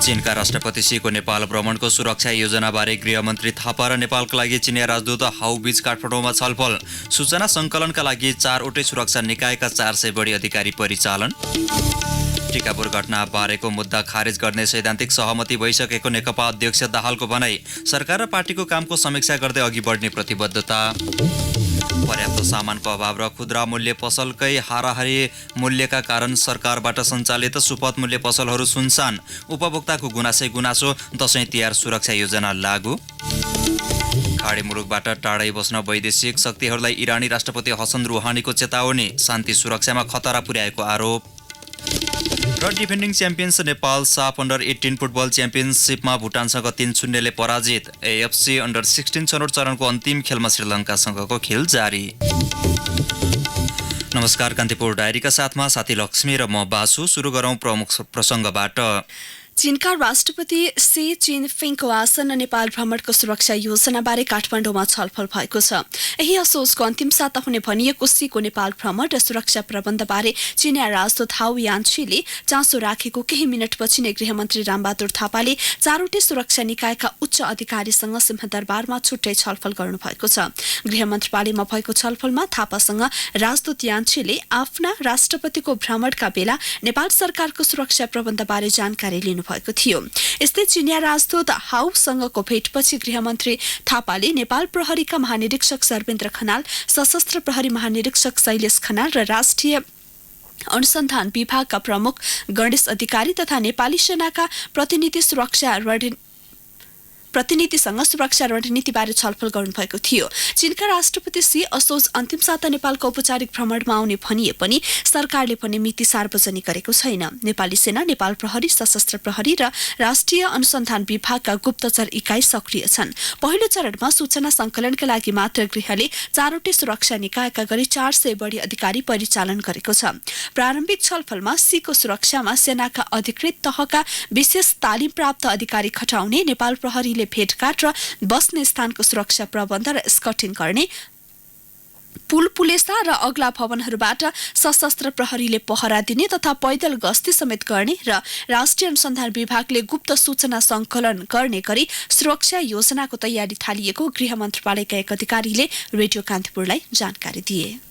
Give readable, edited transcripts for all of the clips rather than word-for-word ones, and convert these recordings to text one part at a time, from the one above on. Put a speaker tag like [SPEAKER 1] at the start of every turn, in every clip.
[SPEAKER 1] चीनका राष्ट्रपति शीको नेपाल भ्रमणको सुरक्षा योजनाबारे गृहमन्त्री थापा र नेपालका लागि चिनिया राजदूत हाउबीच काठमाडौँमा छलफल। सूचना सङ्कलनका लागि 4वटै सुरक्षा निकायका 400 बढी अधिकारी परिचालन। टिकापुर घटना बारेको मुद्दा खारेज गर्ने सैद्धान्तिक सहमति भइसकेको नेकपा अध्यक्ष दाहालको भनाई। सरकार र पार्टीको कामको समीक्षा गर्दै अघि बढ्ने प्रतिबद्धता। पर्याप्त सामानको अभाव र खुद्रा मूल्य पसलकै हाराहारी मूल्यका कारण सरकारबाट सञ्चालित सुपथ मूल्य पसलहरू सुनसान। उपभोक्ताको गुनासो दशैं तिहार सुरक्षा योजना लागू। खाडी मुलुकबाट टाढै बस्न वैदेशिक शक्तिहरूलाई इरानी राष्ट्रपति हसन रुहानीको चेतावनी। शान्ति सुरक्षामा खतरा पुर्याएको आरोप। र डिफेन्डिङ च्याम्पियन्स नेपाल साफ अन्डर-18 फुटबल च्याम्पियनसिपमा भुटानसँग 3-0ले पराजित। एएफसी अन्डर-16 छनौट चरणको अन्तिम खेलमा श्रीलङ्कासँगको खेल जारी। नमस्कार, कान्तिपुर डायरीका साथमा साथी लक्ष्मी र म बासु। सुरु गरौं प्रमुख प्रसङ्गबाट।
[SPEAKER 2] चीनका राष्ट्रपति सी जिनपिङको आसन्न नेपाल भ्रमणको सुरक्षा योजनाबारे काठमाडौँमा छलफल भएको छ। यही असोजको अन्तिम साता हुने भनिएको सीको नेपाल भ्रमण र सुरक्षा प्रबन्धबारे चिनिया राजदूत हाउ यान्छीले चासो राखेको केही मिनटपछि नै गृहमन्त्री रामबहादुर थापाले 4वटै सुरक्षा निकायका उच्च अधिकारीसँग सिंहदरबारमा छुट्टै छलफल गर्नुभएको छ। गृह मन्त्रालयमा भएको छलफलमा थापासँग राजदूत यान्छीले आफ्ना राष्ट्रपतिको भ्रमणका बेला नेपाल सरकारको सुरक्षा प्रबन्धबारे जानकारी लिनु भएको थियो। यस्तै चिनिया राजदूत हाउसँगको भेटपछि गृहमन्त्री थापाले नेपाल प्रहरीका महानिरीक्षक सर्वेन्द्र खनाल, सशस्त्र प्रहरी महानिरीक्षक शैलेश खनाल र राष्ट्रिय अनुसन्धान विभागका प्रमुख गणेश अधिकारी तथा नेपाली सेनाका प्रतिनिधिसँग सुरक्षा रणनीतिबारे छलफल गर्नुभएको थियो। चीनका राष्ट्रपति सी असोज अन्तिम साता नेपालको औपचारिक भ्रमणमा आउने भनिए पनि सरकारले पनि मिति सार्वजनिक गरेको छैन। नेपाली सेना, नेपाल प्रहरी, सशस्त्र प्रहरी र राष्ट्रिय अनुसन्धान विभागका गुप्तचर इकाइ सक्रिय छन्। पहिलो चरणमा सूचना सङ्कलनका लागि मात्र गृहले 4वटै सुरक्षा निकायका गरी 400 बढी अधिकारी परिचालन गरेको छ। प्रारम्भिक छलफलमा सीको सुरक्षामा सेनाका अधिकृत तहका विशेष तालिम प्राप्त अधिकारी खटाउने, नेपाल प्रहरीले भेटघाट र बस्ने स्थानको सुरक्षा प्रबन्ध र स्कटिङ गर्ने, पुलेसा र अग्ला भवनहरूबाट सशस्त्र प्रहरीले पहरा दिने तथा पैदल गस्ती समेत गर्ने र राष्ट्रिय अनुसन्धान विभागले गुप्त सूचना सङ्कलन गर्ने गरी सुरक्षा योजनाको तयारी थालिएको गृह मन्त्रालयका एक अधिकारीले रेडियो कान्तिपुरलाई जानकारी दिए।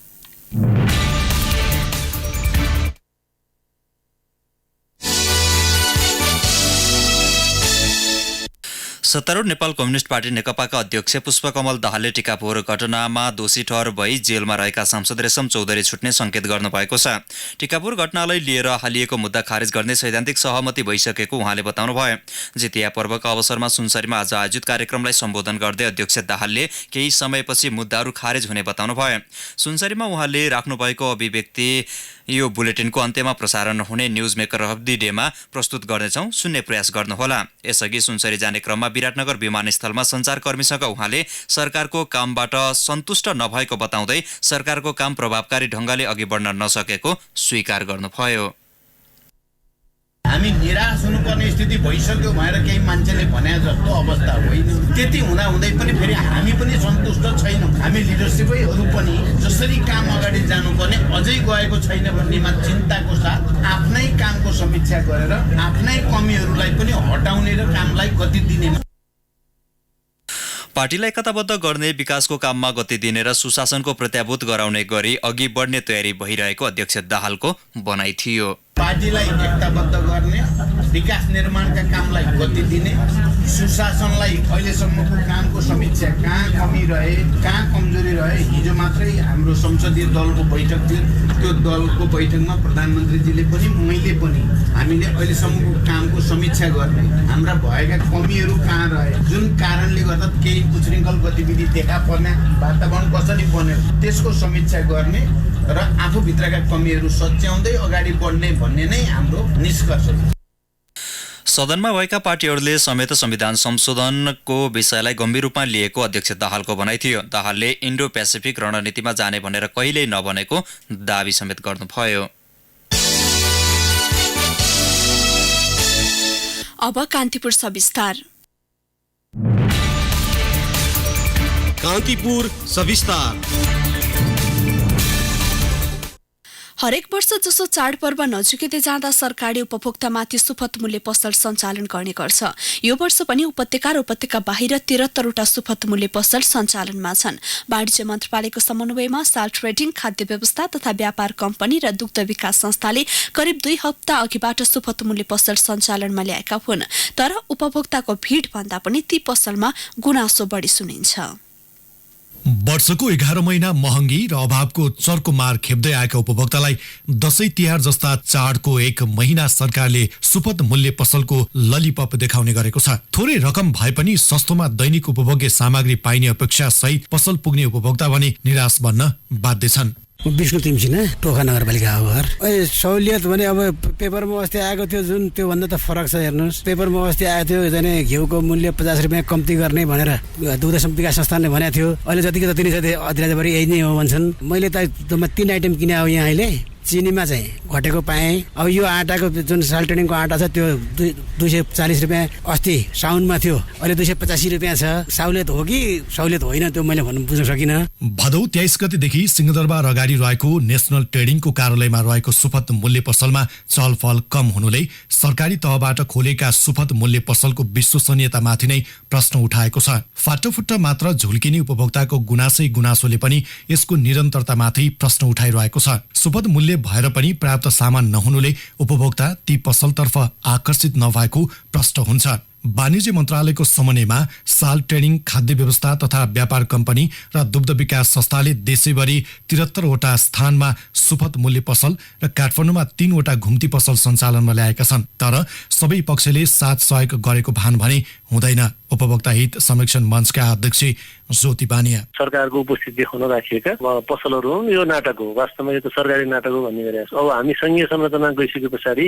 [SPEAKER 1] सत्तारूढ नेपाल कम्युनिस्ट पार्टी नेकपाका अध्यक्ष पुष्पकमल दाहालले टिकापुर घटनामा दोषी ठहर भई जेलमा रहेका सांसद रेशम चौधरी छुट्ने संकेत गर्नुभएको छ। टिकापुर घटनालाई लिएर हालिएको मुद्दा खारेज गर्ने सैद्धान्तिक सहमति भइसकेको उहाँले बताउनुभयो। जितिया पर्वका अवसरमा सुनसरीमा आज आयोजित कार्यक्रमलाई सम्बोधन गर्दै अध्यक्ष दाहालले केही समयपछि मुद्दाहरू खारेज हुने बताउनुभयो। सुनसरीमा उहाँले राख्नुभएको अभिव्यक्ति यो बुलेटिनको अन्त्यमा प्रसारण हुने न्युज मेकर अफ द डेमा प्रस्तुत गर्नेछौँ, सुन्ने प्रयास गर्नुहोला। यसअघि सुनसरी जाने क्रममा विराटनगर विमानस्थलमा सञ्चारकर्मीसँग उहाँले सरकारको कामबाट सन्तुष्ट नभएको बताउँदै सरकारको काम प्रभावकारी ढङ्गले अघि बढ्न नसकेको स्वीकार गर्नुभयो।
[SPEAKER 3] हामी निराश हुनुपर्ने स्थिति भइसक्यो भनेर केही मान्छेले भने जस्तो अवस्था होइन। त्यति हुँदाहुँदै पनि फेरि हामी पनि सन्तुष्ट छैनौँ। हामी लिडरसिपैहरू पनि जसरी काम अगाडि जानुपर्ने अझै गएको छैन भन्नेमा चिन्ताको साथ आफ्नै कामको समीक्षा गरेर आफ्नै कमीहरूलाई पनि हटाउने र कामलाई गति दिने,
[SPEAKER 1] पार्टीलाई एकताबद्ध गर्ने, विकासको काममा गति दिने र सुशासनको प्रत्याभूत गराउने गरी अघि बढ्ने तयारी भइरहेको अध्यक्ष दाहालको भनाइ थियो।
[SPEAKER 3] पार्टीलाई एकताबद्ध गर्ने, विकास निर्माणका कामलाई गति दिने, सुशासनलाई अहिलेसम्मको कामको समीक्षा, कहाँ कमी रहे, कहाँ कमजोरी रहे। हिजो मात्रै हाम्रो संसदीय दलको बैठक थियो। त्यो दलको बैठकमा प्रधानमन्त्रीजीले पनि मैले पनि हामीले अहिलेसम्मको कामको समीक्षा गर्ने, हाम्रा भएका कमीहरू कहाँ रहे, जुन कारणले गर्दा केही उच्छृङ्खल गतिविधि देखा पर्ने वातावरण कसरी बन्यो त्यसको समीक्षा गर्ने र आफूभित्रका कमीहरू सच्याउँदै अगाडि बढ्ने भन्ने नै हाम्रो निष्कर्ष हो।
[SPEAKER 1] सदनमा भएका पार्टीहरूले समेत संविधान संशोधनको विषयलाई गम्भीर रूपमा लिएको अध्यक्ष दाहालको भनाइ थियो। दाहालले इन्डो पेसिफिक रणनीतिमा जाने भनेर कहिल्यै नभनेको दावी समेत गर्नुभयो।
[SPEAKER 2] अब कान्तिपुर सविस्तार।
[SPEAKER 4] कान्तिपुर सविस्तार।
[SPEAKER 2] हरेक वर्ष जसो चाडपर्व नजिकै जाँदा सरकारले उपभोक्तामाथि सुपथ मूल्य पसल सञ्चालन गर्ने गर्छ। यो वर्ष पनि उपत्यका र उपत्यका बाहिर 73 वटा सुपथ मूल्य पसल सञ्चालनमा छन्। वाणिज्य मन्त्रालयको समन्वयमा साल ट्रेडिङ, खाद्य व्यवस्था तथा व्यापार कम्पनी र दुग्ध विकास संस्थाले करिब 2 हप्ता अघिबाट सुपथ मूल्य पसल सञ्चालनमा ल्याएका हुन्। तर उपभोक्ताको भीड भन्दा पनि ती पसलमा गुनासो बढी सुनिन्छ।
[SPEAKER 4] वर्षको 11 महिना महँगी र अभावको चर्को मार खेप्दै आएका उपभोक्तालाई दशैं तिहार जस्ता चाडको 1 महिना सरकारले सुपथ मूल्य पसलको ललिपप देखाउने गरेको छ। थोरै रकम भए पनि सस्तोमा दैनिक उपभोग्य सामग्री पाइने अपेक्षा सहित पसल पुग्ने उपभोक्ता भने निराश बन्न बाध्य छन्।
[SPEAKER 5] विष्णु तिमसिना टोखा नगरपालिका हो घर। सहुलियत भने अब पेपरमा अस्ति आएको थियो जुन त्यो भन्दा त फरक छ। हेर्नुहोस्, पेपरमा अस्ति आएको थियो जाने घिउको मूल्य 50 रुपियाँ कम्ती गर्ने भनेर दुग्ध विकास संस्थानले भनेको थियो। अहिले जतिको जति नै छ अधिराजभरि यही नै हो भन्छन्। मैले त 3 आइटम किने हो यहाँ अहिले। चिनीमा चाहिँ घटेको पाएँ। अब यो आटाको जुन साल ट्रेडिङको आटा छ त्यो 240 रुपियाँ अस्ति साउनमा थियो, अहिले 285 रुपियाँ छ। सहुलियत हो कि सहुलियत होइन त्यो मैले बुझ्न सकिनँ।
[SPEAKER 4] भदौ 23 गतेदेखि सिंहदरबार अगाडि रहेको नेशनल ट्रेडिङको कार्यालयमा रहेको सुपथ मूल्य पसलमा चलफल कम हुनुले सरकारी तहबाट खोलेका सुपथ मूल्य पसलको विश्वसनीयतामाथि नै प्रश्न उठाएको छ। फाटोफुट्टा मात्र झुल्किने उपभोक्ताको गुनासोले पनि यसको निरन्तरतामाथि प्रश्न उठाइरहेको छ। सुपथ मूल्य भएर पनि पर्याप्त सामान नहुनुले उपभोक्ता ती पसलतर्फ आकर्षित नभएको प्रश्न हुन्छ। वाणिज्य मन्त्रालयको समन्वयमा साल ट्रेडिङ, खाद्य व्यवस्था तथा व्यापार कम्पनी र दुग्ध विकास संस्थाले देशैभरि 73 वटा स्थानमा सुपथ मूल्य पसल र काठमाडौँमा 3 वटा घुम्ती पसल सञ्चालनमा ल्याएका छन्। तर सबै पक्षले साथ सहयोग गरेको भान भने हुँदैन। उपभोक्ता हित संरक्षण मञ्चका अध्यक्ष ज्योति बानिया
[SPEAKER 6] सरकारको उपस्थिति देखाउन राखिएका पसलहरू हुन्। यो नाटक हो, वास्तवमा यो त सरकारी नाटक हो भन्ने गरेको छ। अब हामी संघीय संरचना गइसके पछाडि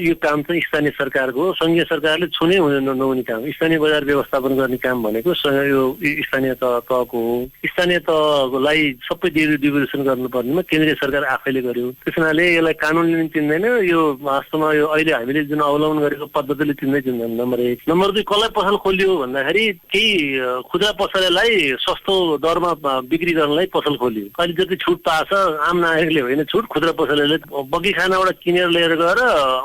[SPEAKER 6] यो काम चाहिँ स्थानीय सरकारको हो। संघीय सरकारले छुनै नहुने काम, स्थानीय बजार व्यवस्थापन गर्ने काम भनेको यो स्थानीय तहको हो। स्थानीय तहलाई सबै डिभिजन गर्नुपर्नेमा केन्द्रीय सरकार आफैले गर्यो। त्यस हुनाले यसलाई कानुनले पनि चिन्दैन। यो वास्तवमा यो अहिले हामीले जुन अवलम्बन गरेको पद्धतिले चिन्दै चिन्दैन। नम्बर 1। नम्बर 2, कसलाई पसल खोलियो भन्दाखेरि केही खुद्रा पसलेलाई सस्तो दरमा बिक्री गर्नलाई पसल खोलियो। अहिले जति छुट पाछ आम नागरिकले होइन, छुट खुद्रा पसलेले बगी खानाबाट किनेर लिएर गएर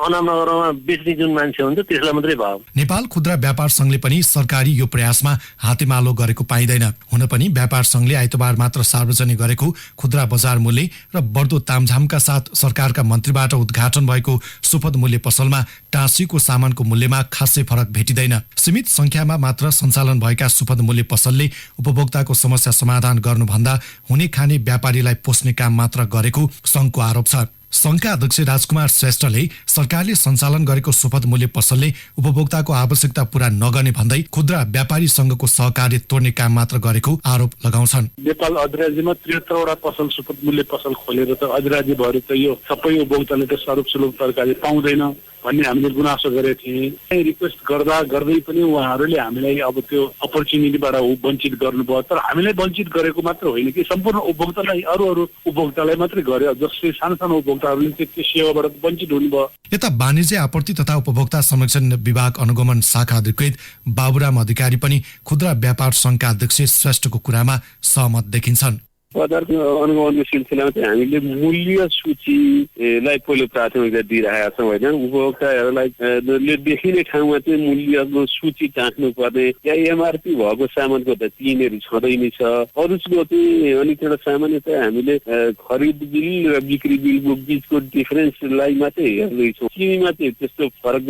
[SPEAKER 6] अनामनगरमा बेच्ने जुन मान्छे हुन्छ त्यसलाई मात्रै भाव।
[SPEAKER 4] नेपाल खुद्रा व्यापार संघले पनि सरकारी यो प्रयासमा हातेमालो गरेको पाइँदैन। हुन पनि व्यापार संघले आइतबार मात्र सार्वजनिक गरेको खुद्रा बजार मूल्य र बढ्दो तामझामका साथ सरकारका मन्त्रीबाट उद्घाटन भएको सुपथ मूल्य पसलमा टाँसीको सामानको मूल्यमा खासै फरक भेटिँदैन। सीमित संख्यामा मात्र सञ्चालन भएका सुपथ मूल्य पसलले उपभोक्ताको समस्या समाधान गर्नुभन्दा हुने खाने व्यापारीलाई पोस्ने काम मात्र गरेको संघको आरोप छ। संघका अध्यक्ष राजकुमार श्रेष्ठले सरकारले सञ्चालन गरेको सुपथ मूल्य पसलले उपभोक्ताको आवश्यकता पूरा नगर्ने भन्दै खुद्रा व्यापारी संघको सहकार्य तोड्ने काम मात्र गरेको आरोप लगाउँछन्।
[SPEAKER 7] नेपाल अधिराज्यमा 73 वटा पसल सुपथ मूल्य पसल खोलेर त अधिराज्यभरि त यो सबै उपभोक्ताले त स्वरूप सुलभ तरकारी पाउँदैन भन्ने हामीले गुनासो गरेको थियौँ। रिक्वेस्ट गर्दै पनि उहाँहरूले हामीलाई अब त्यो अपर्च्युनिटीबाट वञ्चित गर्नुभयो। तर हामीलाई वञ्चित गरेको मात्र होइन कि सम्पूर्ण उपभोक्तालाई, अरू उपभोक्तालाई मात्रै गर्यो, जसले सानो उपभोक्ताहरूले त्यो सेवाबाट वञ्चित हुनुभयो।
[SPEAKER 4] यता वाणिज्य आपूर्ति तथा उपभोक्ता संरक्षण विभाग अनुगमन शाखा अधिकृत बाबुराम अधिकारी पनि खुद्रा व्यापार संघका अध्यक्ष श्रेष्ठको कुरामा सहमत देखिन्छन्।
[SPEAKER 8] बजारको अनुगमनको सिलसिलामा चाहिँ हामीले मूल्य सूचीलाई पहिलो प्राथमिकता दिइरहेका छौँ होइन। उपभोक्ताहरूलाई देखिने ठाउँमा चाहिँ मूल्यको सूची टाँच्नु पर्ने या एमआरपी भएको सामानको त तिनीहरू छँदै छ। अरूको चाहिँ अलिक एउटा सामान्यतया हामीले खरिद बिल र बिक्री बिलको बिचको डिफरेन्सलाई मात्रै हेर्दैछौँ। चिनीमा चाहिँ त्यस्तो फरक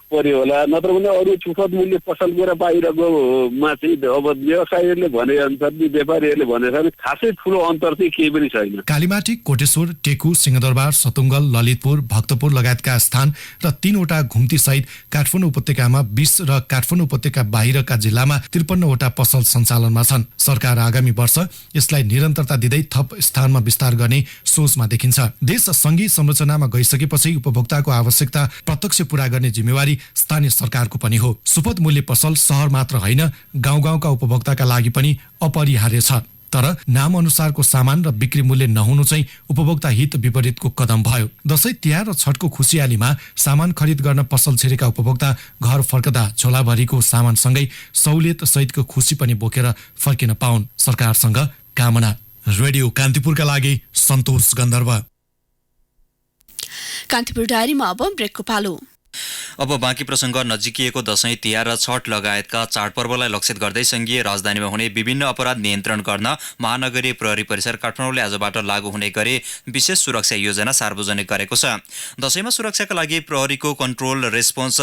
[SPEAKER 8] पर्यो होला, नत्र भने अरू सुपथ मूल्य पसलको र बाहिरकोमा चाहिँ अब व्यवसायीहरूले भने अनुसार व्यापारीहरूले भने खासै अन्तर चाहिँ केही पनि छैन।
[SPEAKER 4] कालीमाटी, कोटेश्वर, टेकु, सिंहदरबार, सतुङ्गल, ललितपुर, भक्तपुर लगायतका स्थान र 3 वटा घुम्ती सहित काठमाडौँ उपत्यकामा 20 र काठमाडौँ उपत्यका बाहिरका जिल्लामा 53 वटा पसल सञ्चालनमा छन्। सरकार आगामी वर्ष यसलाई निरन्तरता दिँदै थप स्थानमा विस्तार गर्ने सोचमा देखिन्छ। देश संघीय संरचनामा गइसकेपछि उपभोक्ताको आवश्यकता प्रत्यक्ष पूरा गर्ने जिम्मेवारी स्थानीय सरकारको पनि हो। सुपथ मूल्य पसल सहर मात्र होइन, गाउँ-गाउँका उपभोक्ताका लागि पनि अपरिहार्य छ। तर नाम अनुसारको सामान र बिक्री मूल्य नहुनु चाहिँ उपभोक्ता हित विपरीतको कदम भयो। दशैं तिहार र छठको खुसियालीमा सामान खरिद गर्न पसल छिरेका उपभोक्ता घर फर्कदा झोलाभरिको सामानसँगै सहुलियत सहितको खुसी पनि बोकेर फर्किन पाउन्, सरकारसँग कामना। रेडियो कान्तिपुरका लागि सन्तोष गन्धर्व।
[SPEAKER 2] कान्तिपुर डायरीमा अब ब्रेकको पालो।
[SPEAKER 1] अब बाँकी प्रसङ्ग। नजिकिएको दशैं तिहार र छठ लगायतका चाडपर्वलाई लक्षित गर्दै संघीय राजधानीमा हुने विभिन्न अपराध नियन्त्रण गर्न महानगरीय प्रहरी परिसर काठमाडौँले आजबाट लागू हुने गरी विशेष सुरक्षा योजना सार्वजनिक गरेको छ। दशैंमा सुरक्षाका लागि प्रहरीको control response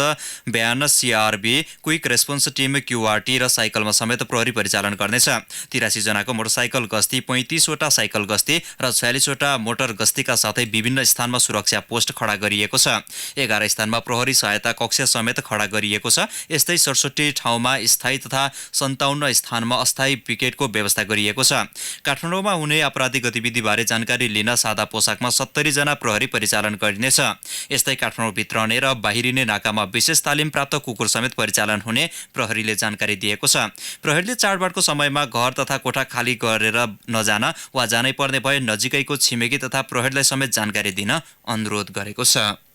[SPEAKER 1] van CRV, quick response team QRT र साइकलमा समेत प्रहरी परिचालन गर्नेछ। 83 जनाको मोटरसाइकल गस्ती, 35 वटा साइकल गस्ती र 46 वटा मोटर गस्तीका साथै विभिन्न स्थानमा सुरक्षा पोस्ट खडा गरिएको छ। 11 स्थानमा प्रहरी सहायता कक्ष समेत खडा गरिएको छ। यस्तै 67 ठाउँमा स्थायी तथा 57 स्थानमा अस्थायी पिकेटको व्यवस्था गरिएको छ। काठमाडौँमा हुने आपराधिक गतिविधिबारे जानकारी लिन सादा पोसाकमा 70 जना प्रहरी परिचालन गरिनेछ। यस्तै काठमाडौँभित्र आउने र बाहिरिने नाकामा विशेष तालिम प्राप्त कुकुर समेत परिचालन हुने प्रहरीले जानकारी दिएको छ। प्रहरीले चाडबाडको समयमा घर तथा कोठा खाली गरेर नजान वा जानै पर्ने भए नजिकैको छिमेकी तथा प्रहरीलाई समेत जानकारी दिन अनुरोध गरेको छ।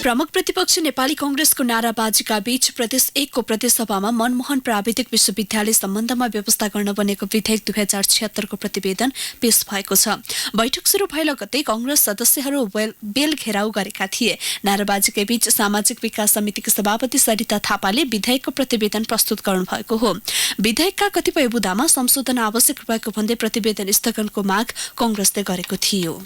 [SPEAKER 2] प्रमुख प्रतिपक्ष नेपाली कांग्रेसको नाराबाजीका बीच प्रदेश 1 को प्रदेशसभामा मनमोहन प्राविधिक विश्वविद्यालय सम्बन्धमा व्यवस्था गर्न बनेको विधेयक 2076 को प्रतिवेदन पेश भएको छ। बैठक सुरु भए लगत्तै कांग्रेस सदस्यहरू बेल घेराउ गरेका थिए। नाराबाजीकै बीच सामाजिक विकास समितिका सभापति सरिता थापाले विधेयकको प्रतिवेदन प्रस्तुत गर्नु भएको हो। विधेयकका कतिपय बुँदामा संशोधन आवश्यक भएको भन्दै प्रतिवेदन स्थगनको माग कांग्रेसले गरेको थियो।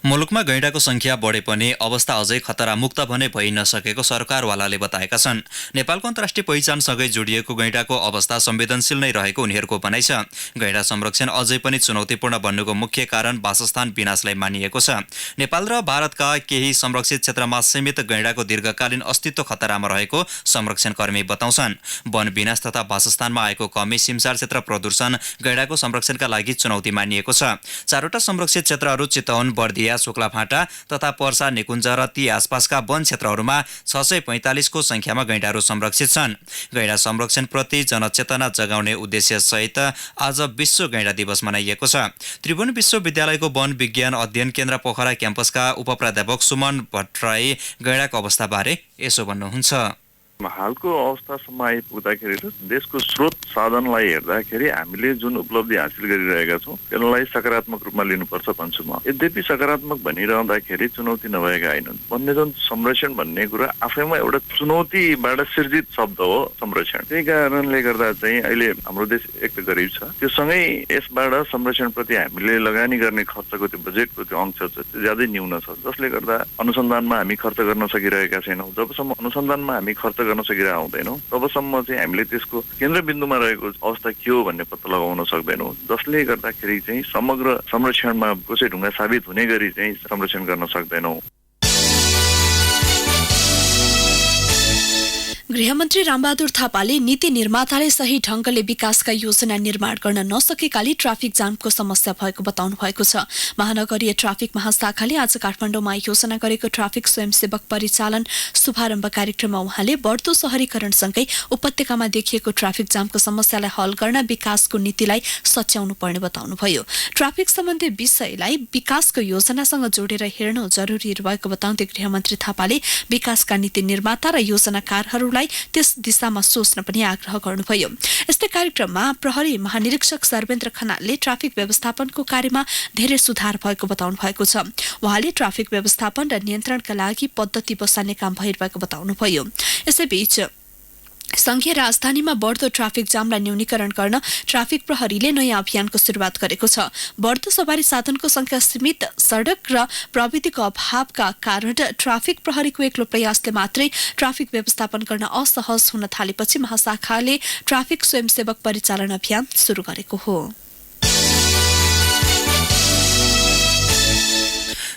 [SPEAKER 1] मुलुकमा गैंडाको संख्या बढे पनि अवस्था अझै खतरामुक्त भने भइ नसकेको सरकारवालाले बताएका छन्। नेपालको अन्तर्राष्ट्रिय पहिचानसँगै जोडिएको गैंडाको अवस्था संवेदनशील नै रहेको उनीहरूको भनाइ छ। गैंडा संरक्षण अझै पनि चुनौतीपूर्ण बन्नुको मुख्य कारण वासस्थान विनाशलाई मानिएको छ। नेपाल र भारतका केही संरक्षित क्षेत्रमा सीमित गैंडाको दीर्घकालीन अस्तित्व खतरामा रहेको संरक्षणकर्मी बताउँछन्। वन विनाश तथा वासस्थानमा आएको कमी, सिमसार क्षेत्र प्रदूषण गैंडाको संरक्षणका लागि चुनौती मानिएको छ। 4वटा संरक्षित क्षेत्रहरू चितवन, बर्दिया, सोक्लाफाटा तथा पर्सा, निकुञ्ज र ती आसपासका वन क्षेत्रहरूमा 645 को संख्यामा गैंडाहरू संरक्षित छन्। गैंडा संरक्षणप्रति जनचेतना जगाउने उद्देश्यसहित आज विश्व गैंडा दिवस मनाइएको छ। त्रिभुवन विश्वविद्यालयको वन विज्ञान अध्ययन केन्द्र पोखरा क्याम्पसका उपप्राध्यापक सुमन भट्टराई गैंडाको अवस्थाबारे यसो भन्नुहुन्छ।
[SPEAKER 9] हालको अवस्थासम्म आइपुग्दाखेरि देशको स्रोत साधनलाई हेर्दाखेरि हामीले जुन उपलब्धि हासिल गरिरहेका छौँ त्यसलाई सकारात्मक रूपमा लिनुपर्छ भन्छु म। यद्यपि सकारात्मक भनिरहँदाखेरि चुनौती नभएका होइनन्। वन्यजन संरक्षण भन्ने कुरा आफैमा एउटा चुनौतीबाट सिर्जित शब्द हो संरक्षण। त्यही कारणले गर्दा चाहिँ अहिले हाम्रो देश एक त गरिब छ, त्यो सँगै यसबाट संरक्षणप्रति हामीले लगानी गर्ने खर्चको त्यो बजेटको त्यो अंश छ त्यो ज्यादै न्यून छ, जसले गर्दा अनुसन्धानमा हामी खर्च गर्न सकिरहेका छैनौँ। जबसम्म अनुसन्धानमा हामी खर्च गर्न सकिरहेका हुँदैनौँ तबसम्म चाहिँ हामीले त्यसको केन्द्रबिन्दुमा रहेको अवस्था के हो भन्ने पत्ता लगाउन सक्दैनौँ, जसले गर्दाखेरि चाहिँ समग्र संरक्षणमा कसै ढुङ्गा साबित हुने गरी चाहिँ संरक्षण गर्न सक्दैनौँ।
[SPEAKER 2] गृहमन्त्री रामबहादुर थापाले नीति निर्माताले सही ढंगले विकासका योजना निर्माण गर्न नसकेकाले ट्राफिक जामको समस्या भएको बताउनु भएको छ। महानगरीय ट्राफिक महाशाखाले आज काठमाडौँमा आयोजना गरेको ट्राफिक स्वयंसेवक परिचालन शुभारम्भ कार्यक्रममा उहाँले बढ्दो शहरीकरणसँगै उपत्यकामा देखिएको ट्राफिक जामको समस्यालाई हल गर्न विकासको नीतिलाई सच्याउनु पर्ने बताउनुभयो। ट्राफिक सम्बन्धी विषयलाई विकासको योजनासँग जोडेर हेर्नु जरुरी रहेको बताउँदै गृहमन्त्री थापाले विकासका नीति निर्माता र योजनाकारहरूलाई त्यस दिशामा सोच्न पनि आग्रह गर्नुभयो। यस्तै कार्यक्रममा प्रहरी महानिरीक्षक सर्वेन्द्र खनालले ट्राफिक व्यवस्थापनको कार्यमा धेरै सुधार भएको बताउनु भएको छ। उहाँले ट्राफिक व्यवस्थापन र नियन्त्रणका लागि पद्धति बसाल्ने काम भइरहेको बताउनुभयो। यसैबीच संघीय राजधानीमा बढ्दो ट्राफिक जामलाई न्यूनीकरण गर्न ट्राफिक प्रहरीले नयाँ अभियानको शुरूआत गरेको छ। बढ्दो सवारी साधनको संख्या सीमित, सड़क र प्रविधिको अभावका कारण ट्राफिक प्रहरीको एक्लो प्रयासले मात्रै ट्राफिक व्यवस्थापन गर्न असहज हुन थालेपछि महाशाखाले ट्राफिक स्वयंसेवक परिचालन अभियान शुरू गरेको हो।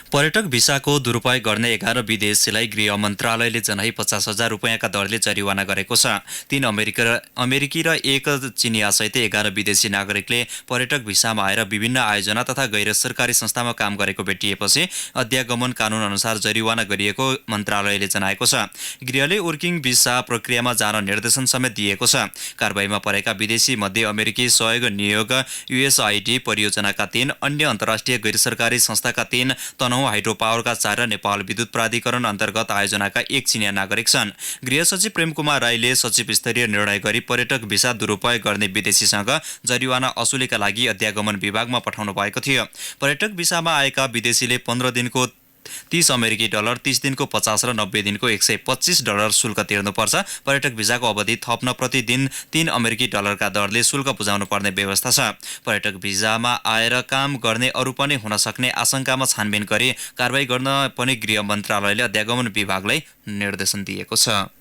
[SPEAKER 1] पर्यटक भिसाको दुरुपयोग गर्ने 11 विदेशीलाई गृह मन्त्रालयले जनै 50,000 रुपियाँका दरले जरिवाना गरेको छ। 3 अमेरिकी र 1 चिनिया सहित 11 विदेशी नागरिकले पर्यटक भिसामा आएर विभिन्न आयोजना तथा गैर सरकारी संस्थामा काम गरेको भेटिएपछि अध्यागमन कानून अनुसार जरिवाना गरिएको मन्त्रालयले जनाएको छ। गृहले वर्किङ भिसा प्रक्रियामा जान निर्देशन समेत दिएको छ। कारबाहीमा परेका विदेशी मध्ये अमेरिकी सहयोग नियोग, USAID परियोजनाका 3, अन्य अन्तर्राष्ट्रिय गैर सरकारी संस्थाका 3, 9 हाइड्रो पावरका 4 र नेपाल विद्युत प्राधिकरण अन्तर्गत आयोजनाका 1 चिनिया नागरिक छन्। गृह सचिव प्रेम कुमार राईले सचिव स्तरीय निर्णय गरी पर्यटक भिसा दुरुपयोग गर्ने विदेशीसँग जरिवाना असुलीका लागि अध्यागमन विभागमा पठाउनु भएको थियो। पर्यटक भिसामा आएका विदेशीले 15 दिनको $30 अमेरिकी, 30 दिनको $50 र 90 दिनको $125 शुल्क तिर्नुपर्छ। पर्यटक भिसाको अवधि थप्न प्रतिदिन $3 अमेरिकी का दरले शुल्क बुझाउनु पर्ने व्यवस्था छ। पर्यटक भिसामा आएर काम गर्ने अरू पनि हुन सक्ने आशंकामा छानबिन गरी कारबाही गर्न पनि गृह मन्त्रालयले अध्यागमन विभागलाई निर्देशन दिएको छ।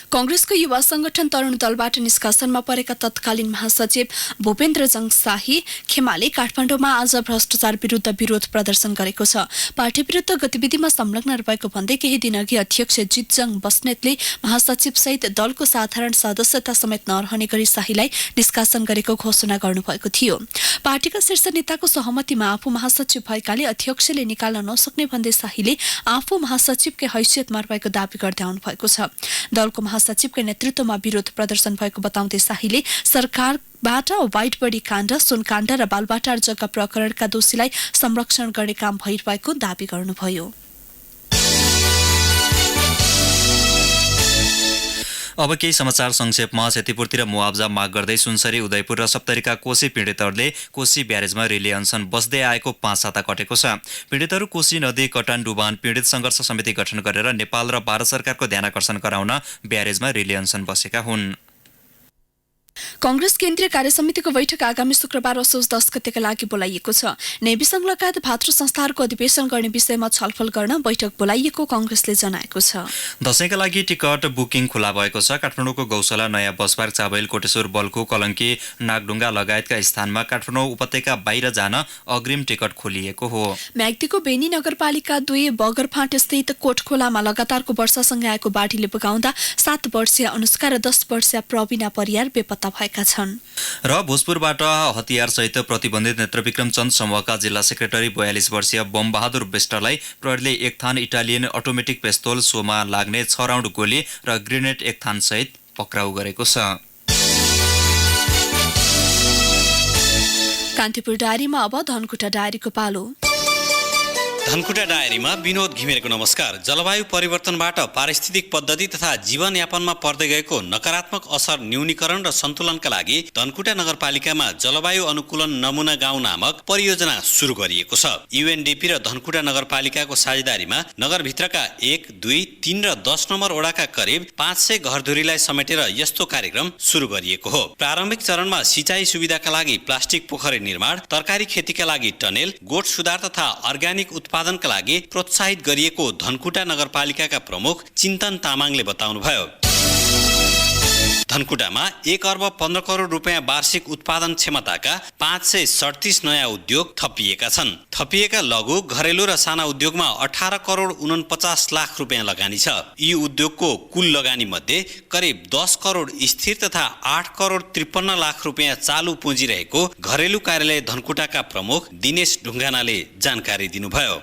[SPEAKER 2] कांग्रेसको युवा संगठन तरुण दलबाट निष्कासनमा परेका तत्कालीन महासचिव भूपेन्द्र जङ शाही खेमाले काठमाडौँमा आज भ्रष्टाचार विरुद्ध विरोध प्रदर्शन गरेको छ। पार्टी विरुद्ध गतिविधिमा संलग्न रहेको भन्दै केही दिनअघि अध्यक्ष जितजङ बस्नेतले महासचिव सहित दलको साधारण सदस्यता समेत नरहने गरी शाहीलाई निष्कासन गरेको घोषणा गर्नुभएको थियो। पार्टीका शीर्ष नेताको सहमतिमा आफू महासचिव भएकाले अध्यक्षले निकाल्न नसक्ने भन्दै शाहीले आफू महासचिवकै हैसियतमा रहेको दावी गर्दै आउनु भएको छ। दलको महासचिवकै नेतृत्वमा विरोध प्रदर्शन भएको बताउँदै शाहीले सरकारबाट व्हाइट बडी काण्ड, सुनकाण्ड र बालुवाटार जग्गा प्रकरणका दोषीलाई संरक्षण गर्ने काम भइरहेको दावी गर्नुभयो।
[SPEAKER 1] अब केही समाचार संक्षेपमा। क्षतिपूर्ति र मुआवजा माग गर्दै सुनसरी, उदयपुर र सप्तरीका कोशी पीडितहरूले कोशी ब्यारेजमा रिले अनसन बस्दै आएको 5 साता कटेको छ। पीडितहरू कोशी नदी कटान डुबान पीडित संघर्ष समिति गठन गरेर नेपाल र भारत सरकारको ध्यानाकर्षण गराउन ब्यारेजमा रिले अनसन बसेका हुन्।
[SPEAKER 2] कांग्रेस केन्द्रीय कार्यसमितिको बैठक आगामी शुक्रबार असोज 10 गतेका लागि बोलाइएको छ। नेभी संघ लगायत भातृ संस्थाहरूको अधिवेशन गर्ने विषयमा छलफल गर्न बैठक बोलाइएको कांग्रेसले जनाएको छ।
[SPEAKER 1] दशैंका लागि टिकट बुकिङ खुला भएको छ। काठमाडौँको गौशाला, नयाँ बसपार्क, चाबैल, कोटेश्वर, बल्खु, कलङ्की, नागढुङ्गा लगायतका स्थानमा काठमाडौँ उपत्यका बाहिर जान अग्रिम टिकट खोलिएको हो।
[SPEAKER 2] म्याग्दीको बेनी नगरपालिका 2 बगरफाँट स्थित कोटखोलामा लगातारको वर्षासँगै आएको बाढीले बगाउँदा 7 वर्षीय अनुष्का र 10 वर्षीय प्रवीणा परियार बेपत्ता भएका छन्।
[SPEAKER 1] र भोजपुरबाट हतियार सहित प्रतिबन्धित नेत्रविक्रम चन्द समूहका जिल्ला सेक्रेटरी 42 वर्षीय बम बहादुर बेस्टरलाई प्रहरीले 1 थान इटालियन अटोमेटिक पिस्तोल, सोमा लाग्ने 6 राउन्ड गोली र ग्रेनेड 1 थान सहित पक्राउ गरेको छ।
[SPEAKER 2] कान्तिपुर डायरीमा अब धनकुटा डायरीको पालो।
[SPEAKER 10] धनकुटा डायरीमा विनोद घिमिरेको नमस्कार। जलवायु परिवर्तनबाट पारिस्थितिक पद्धति तथा जीवनयापनमा पर्दै गएको नकारात्मक असर न्यूनीकरण र सन्तुलनका लागि धनकुटा नगरपालिकामा जलवायु अनुकूलन नमुना गाउँ नामक परियोजना सुरु गरिएको छ। युएनडीपी र धनकुटा नगरपालिकाको साझेदारीमा नगरभित्रका 1, 2, 3 र 10 नम्बर वडाका करिब 500 घरधुरीलाई समेटेर यस्तो कार्यक्रम सुरु गरिएको हो। प्रारम्भिक चरणमा सिँचाइ सुविधाका लागि प्लास्टिक पोखरी निर्माण, तरकारी खेतीका लागि टनेल, गोठ सुधार तथा अर्ग्यानिक उत्पादनका लागि प्रोत्साहित गरिएको धनकुटा नगरपालिकाका प्रमुख चिन्तन तामाङले बताउनुभयो। धनकुटामा 1 अर्ब 15 करोड रुपियाँ वार्षिक उत्पादन क्षमताका 537 नयाँ उद्योग थपिएका छन्। थपिएका लघु, घरेलु र साना उद्योगमा 18 करोड 49 लाख रुपियाँ लगानी छ। यी उद्योगको कुल लगानी मध्ये करिब 10 करोड स्थिर तथा 8 करोड 53 लाख रुपियाँ चालु पुँजी रहेको घरेलु कार्यालय धनकुटाका प्रमुख दिनेश ढुङ्गानाले जानकारी दिनुभयो।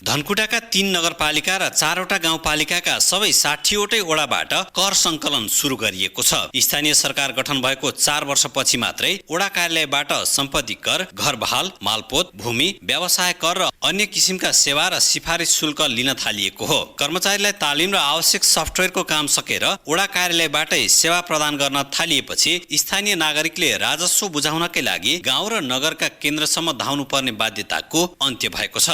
[SPEAKER 10] धनकुटाका 3 नगरपालिका र 4वटा गाउँपालिकाका सबै 60वटै वडाबाट कर सङ्कलन सुरु गरिएको छ। स्थानीय सरकार गठन भएको 4 वर्षपछि मात्रै वडा कार्यालयबाट सम्पत्ति कर, घर बहाल, मालपोत, भूमि, व्यवसाय कर र अन्य किसिमका सेवा र सिफारिस शुल्क लिन थालिएको हो। कर्मचारीलाई तालिम र आवश्यक सफ्टवेयरको काम सकेर वडा कार्यालयबाटै सेवा प्रदान गर्न थालिएपछि स्थानीय नागरिकले राजस्व बुझाउनकै लागि गाउँ र नगरका केन्द्रसम्म धाउनुपर्ने बाध्यताको अन्त्य भएको छ।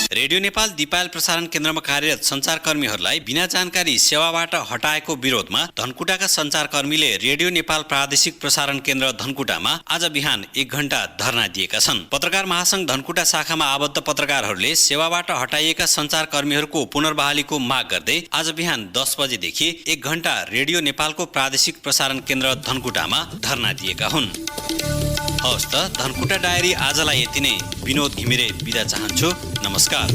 [SPEAKER 10] रेडियो नेपाल दिपायल प्रसारण केन्द्रमा कार्यरत सञ्चारकर्मीहरूलाई बिना जानकारी सेवाबाट हटाएको विरोधमा धनकुटाका सञ्चारकर्मीले रेडियो नेपाल प्रादेशिक प्रसारण केन्द्र धनकुटामा आज बिहान 1 घण्टा धरना दिएका छन्। पत्रकार महासंघ धनकुटा शाखामा आबद्ध पत्रकारहरूले सेवाबाट हटाइएका सञ्चारकर्मीहरूको पुनर्बहालीको माग गर्दै आज बिहान 10 बजेदेखि 1 घण्टा रेडियो नेपालको प्रादेशिक प्रसारण केन्द्र धनकुटामा धरना दिएका हुन्। हवस् त, धनकुटा डायरी आजलाई यति नै। विनोद घिमिरे बिदा चाहन्छु। नमस्कार।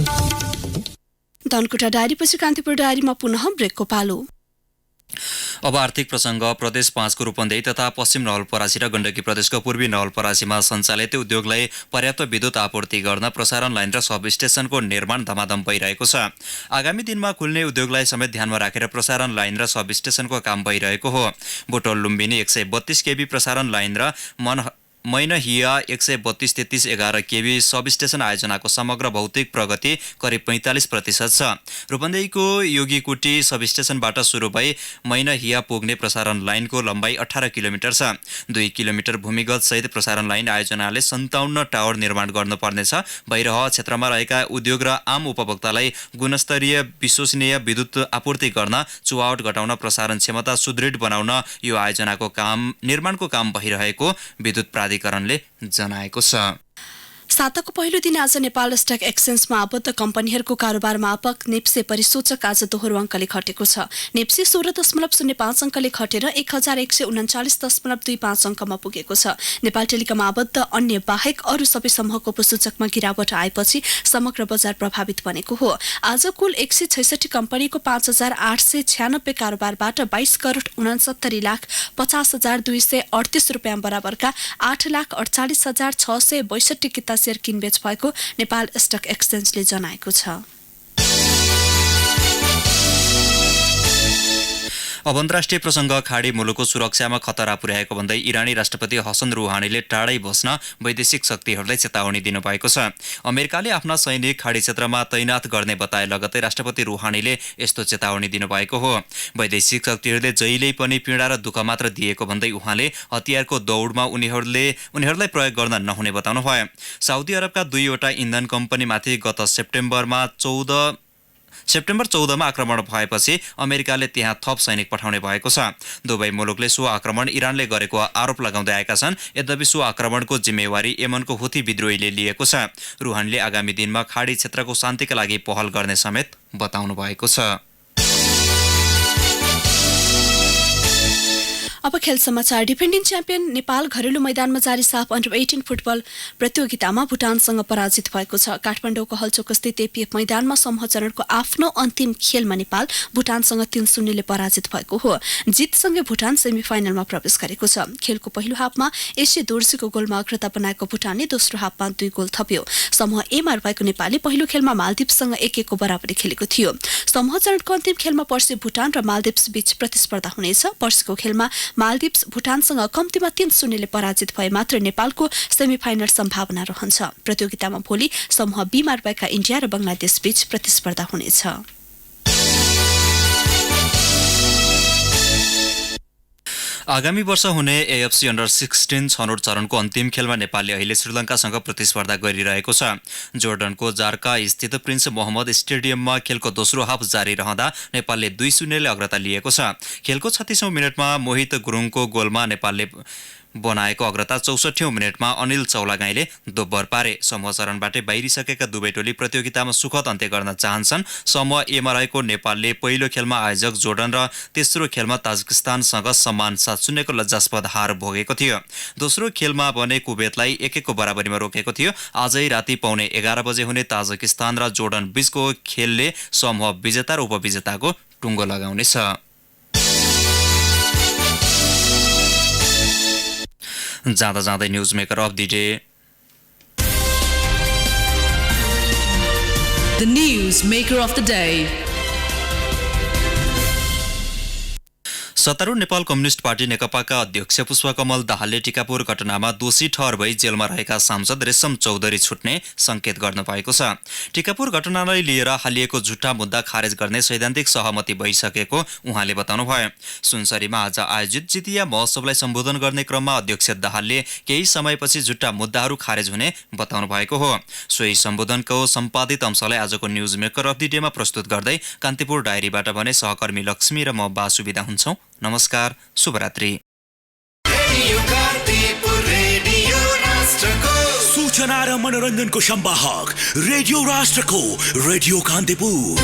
[SPEAKER 2] धनकुटा डायरी पछि कान्तिपुर डायरीमा पुनः ब्रेकको पालो।
[SPEAKER 1] अब आर्थिक प्रसङ्ग प्रदेश 5 को रूपन्देही तथा पश्चिम नवलपरासी र गण्डकी प्रदेशको पूर्वी नवलपरासीमा सञ्चालित उद्योगलाई पर्याप्त विद्युत आपूर्ति गर्न प्रसारण लाइन र सब स्टेशनको निर्माण धमाधम भइरहेको छ। आगामी दिनमा खुल्ने उद्योगलाई समेत ध्यानमा राखेर प्रसारण लाइन र सब स्टेशनको काम भइरहेको हो। बुटोल लुम्बिनी 132 केबी प्रसारण लाइन र मैनहिया 132-33-11 केबी सब स्टेशन आयोजनाको समग्र भौतिक प्रगति करिब 45% छ। रूपन्देहीको योगीकुटी सब स्टेशनबाट सुरु भई मैनहिया पुग्ने प्रसारण लाइनको लम्बाइ 18 किलोमिटर छ। 2 किलोमिटर भूमिगत सहित प्रसारण लाइन आयोजनाले 57 टावर निर्माण गर्नुपर्नेछ। भइरह क्षेत्रमा रहेका उद्योग र आम उपभोक्तालाई गुणस्तरीय विश्वसनीय विद्युत आपूर्ति गर्न, चुहावट घटाउन, प्रसारण क्षमता सुदृढ बनाउन यो आयोजनाको निर्माणको काम भइरहेको विद्युत प्राधिकरणले जनाएको छ।
[SPEAKER 2] साताको पहिलो दिन आज नेपाल स्टक एक्सचेन्जमा आबद्ध कम्पनीहरूको कारोबार मापक नेप्से परिसूचक आज दोहोरो अङ्कले घटेको छ। नेप्से 16.05 अङ्कले घटेर 1139.25 अङ्कमा पुगेको छ। नेपाल टेलिकम आबद्ध अन्य बाहेक अरू सबै समूहको उपसूचकमा गिरावट आएपछि समग्र बजार प्रभावित बनेको हो। आज कुल 166 कम्पनीको 5,896 कारोबारबाट 22,69,50,238 रुपियाँ बराबरका 8,48,662 किता शेयर किनबेच भएको नेपाल स्टक एक्सचेन्जले जनाएको छ।
[SPEAKER 1] अब अन्तर्राष्ट्रिय प्रसङ्ग खाडी मुलुकको सुरक्षामा खतरा पुर्याएको भन्दै इरानी राष्ट्रपति हसन रुहानीले टाढै बस्न वैदेशिक शक्तिहरूलाई चेतावनी दिनुभएको छ। अमेरिकाले आफ्ना सैनिक खाडी क्षेत्रमा तैनात गर्ने बताए लगतै राष्ट्रपति रुहानीले यस्तो चेतावनी दिनुभएको हो। वैदेशिक शक्तिहरूले जहिल्यै पनि पीडा र दुःख मात्र दिएको भन्दै उहाँले हतियारको दौडमा उनीहरूलाई प्रयोग गर्न नहुने बताउनुभयो। साउदी अरबका 2 वटा इन्धन कम्पनीमाथि गत सेप्टेम्बर 14 मा आक्रमण भएपछि अमेरिकाले त्यहाँ थप सैनिक पठाउने भएको छ। दुवै मुलुकले सो आक्रमण इरानले गरेको आरोप लगाउँदै आएका छन्। यद्यपि सो आक्रमणको जिम्मेवारी यमनको हुथी विद्रोहीले लिएको छ। रुहानीले आगामी दिनमा खाडी क्षेत्रको शान्तिका लागि पहल गर्ने समेत बताउनु भएको छ।
[SPEAKER 2] अब खेल समाचार। डिफेन्डिङ च्याम्पियन नेपाल घरेलु मैदानमा जारी साफ अन्डर-18 फुटबल प्रतियोगितामा भुटानसँग पराजित भएको छ। काठमाडौँको हलचोक स्थित एपीएफ मैदानमा समूह चरणको आफ्नो अन्तिम खेलमा नेपाल भुटानसँग 3-0 ले पराजित भएको हो। जितसँगै भुटान सेमिफाइनलमा प्रवेश गरेको छ। खेलको पहिलो हाफमा एसी दोर्जीको गोलमा अग्रता बनाएको भुटानले दोस्रो हाफमा 2 गोल थप्यो। समूह एमा रहेको नेपालले पहिलो खेलमा मालदिप्ससँग 1-1 को बराबरी खेलेको थियो। समूह चरणको अन्तिम खेलमा पर्सि भुटान र मालदिप्स बीच प्रतिस्पर्धा हुनेछ। पर्सिको खेलमा मालदिप्स भुटानसँग कम्तीमा 3-0 ले पराजित भए मात्र नेपालको सेमिफाइनल सम्भावना रहन्छ। प्रतियोगितामा भोलि समूह बीमा रहेका इन्डिया र बंगलादेश बीच प्रतिस्पर्धा हुनेछ।
[SPEAKER 1] आगामी वर्ष हुने एएफसी अन्डर-16 छनौट चरणको अन्तिम खेलमा नेपालले अहिले श्रीलङ्कासँग प्रतिस्पर्धा गरिरहेको छ। जोर्डनको जार्का स्थित प्रिन्स मोहम्मद स्टेडियममा खेलको दोस्रो हाफ जारी रहँदा नेपालले 2-0 ले अग्रता लिएको छ। खेलको 36औं मिनेटमा मोहित गुरुङको गोलमा नेपालले बनाएको अग्रता 64औं मिनेटमा अनिल चौलागाईले दोब्बर पारे। समूह चरणबाटै बाहिरिसकेका दुवै टोली प्रतियोगितामा सुखद अन्त्य गर्न चाहन्छन्। समूह एमा रहेको नेपालले पहिलो खेलमा आयोजक जोर्डन र तेस्रो खेलमा ताजिकिस्तानसँग समान 7-0 को लज्जास्पद हार भोगेको थियो। दोस्रो खेलमा भने कुवेतलाई 1-1 को बराबरीमा रोकेको थियो। आजै राति 11:15 बजे हुने ताजिकिस्तान र जोर्डन बीचको खेलले समूह विजेता र उपविजेताको टुङ्गो लगाउनेछ। जाँदा जाँदै news maker of the day.
[SPEAKER 11] The news maker of the day.
[SPEAKER 1] सत्तारूढ नेपाल कम्युनिस्ट पार्टी नेकपाका अध्यक्ष पुष्पकमल दाहालले टिकापुर घटनामा दोषी ठहर भई जेलमा रहेका सांसद रेशम चौधरी छुट्ने संकेत गर्नु भएको छ। टिकापुर घटनालाई लिएर हालिएको झुट्टा मुद्दा खारेज गर्ने सैद्धान्तिक सहमति भइसकेको उहाँले बताउनुभयो। सुनसरीमा आज आयोजित जितिया महोत्सवलाई सम्बोधन गर्ने क्रममा अध्यक्ष दाहालले केही समयपछि झुट्टा मुद्दाहरू खारेज हुने बताउनु भएको हो। सोही सम्बोधनको सम्पादित अंशलाई आजको न्यूज मेकर अफ द डेमा प्रस्तुत गर्दै कान्तिपुर डायरीबाट भने सहकर्मी लक्ष्मी र म बासु बिदा हुन्छौं। नमस्कार, शुभरात्रि।
[SPEAKER 12] सूचना र मनोरञ्जनको संवाहक रेडियो राष्ट्रको रेडियो कान्तिपुर।